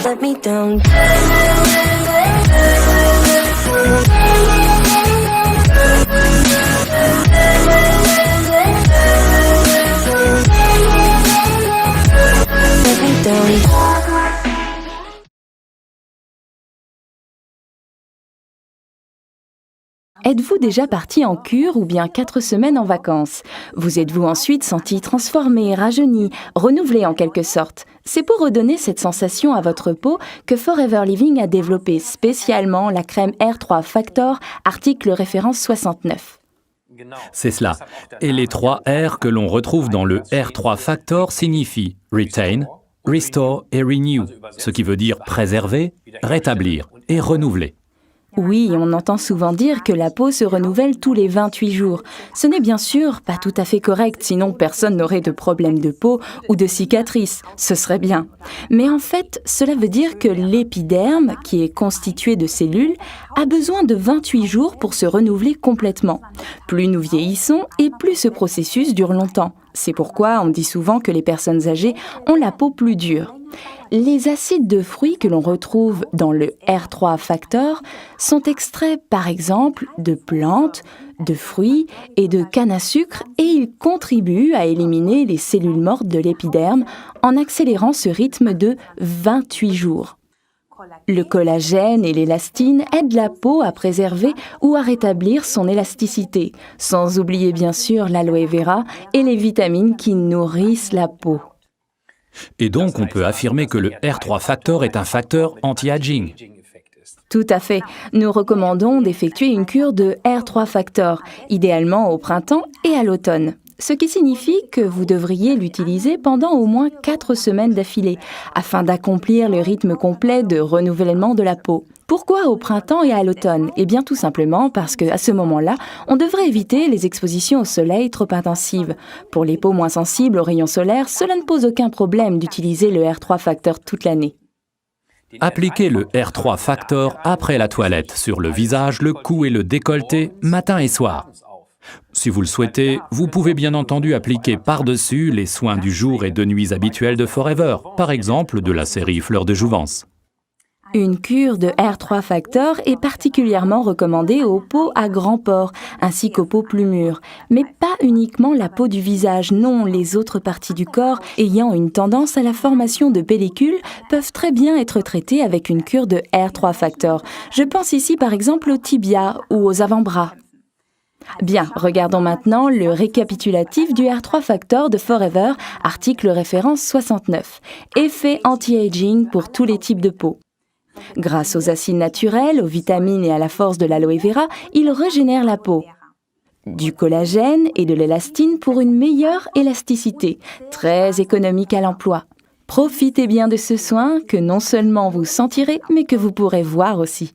let me down. Let me down. Êtes-vous déjà parti en cure ou bien 4 semaines en vacances? Vous êtes-vous ensuite senti transformé, rajeuni, renouvelé en quelque sorte? C'est pour redonner cette sensation à votre peau que Forever Living a développé spécialement la crème R3 Factor, article référence 69. C'est cela. Et les 3 R que l'on retrouve dans le R3 Factor signifient Retain, Restore et Renew, ce qui veut dire préserver, rétablir et renouveler. Oui, on entend souvent dire que la peau se renouvelle tous les 28 jours. Ce n'est bien sûr pas tout à fait correct, sinon personne n'aurait de problème de peau ou de cicatrices. Ce serait bien. Mais en fait, cela veut dire que l'épiderme, qui est constitué de cellules, a besoin de 28 jours pour se renouveler complètement. Plus nous vieillissons et plus ce processus dure longtemps. C'est pourquoi on dit souvent que les personnes âgées ont la peau plus dure. Les acides de fruits que l'on retrouve dans le R3 Factor sont extraits par exemple de plantes, de fruits et de canne à sucre et ils contribuent à éliminer les cellules mortes de l'épiderme en accélérant ce rythme de 28 jours. Le collagène et l'élastine aident la peau à préserver ou à rétablir son élasticité, sans oublier bien sûr l'aloe vera et les vitamines qui nourrissent la peau. Et donc, on peut affirmer que le R3 Factor est un facteur anti-aging. Tout à fait. Nous recommandons d'effectuer une cure de R3 Factor, idéalement au printemps et à l'automne. Ce qui signifie que vous devriez l'utiliser pendant au moins 4 semaines d'affilée, afin d'accomplir le rythme complet de renouvellement de la peau. Pourquoi au printemps et à l'automne? Eh bien tout simplement parce qu'à ce moment-là, on devrait éviter les expositions au soleil trop intensives. Pour les peaux moins sensibles aux rayons solaires, cela ne pose aucun problème d'utiliser le R3 Factor toute l'année. Appliquez le R3 Factor après la toilette, sur le visage, le cou et le décolleté, matin et soir. Si vous le souhaitez, vous pouvez bien entendu appliquer par-dessus les soins du jour et de nuit habituels de Forever, par exemple de la série Fleurs de Jouvence. Une cure de R3 Factor est particulièrement recommandée aux peaux à grands pores, ainsi qu'aux peaux plus mûres. Mais pas uniquement la peau du visage, non, les autres parties du corps ayant une tendance à la formation de pellicules peuvent très bien être traitées avec une cure de R3 Factor. Je pense ici par exemple aux tibias ou aux avant-bras. Bien, regardons maintenant le récapitulatif du R3 Factor de Forever, article référence 69. Effet anti-aging pour tous les types de peau. Grâce aux acides naturels, aux vitamines et à la force de l'aloe vera, il régénère la peau. Du collagène et de l'élastine pour une meilleure élasticité, très économique à l'emploi. Profitez bien de ce soin que non seulement vous sentirez, mais que vous pourrez voir aussi.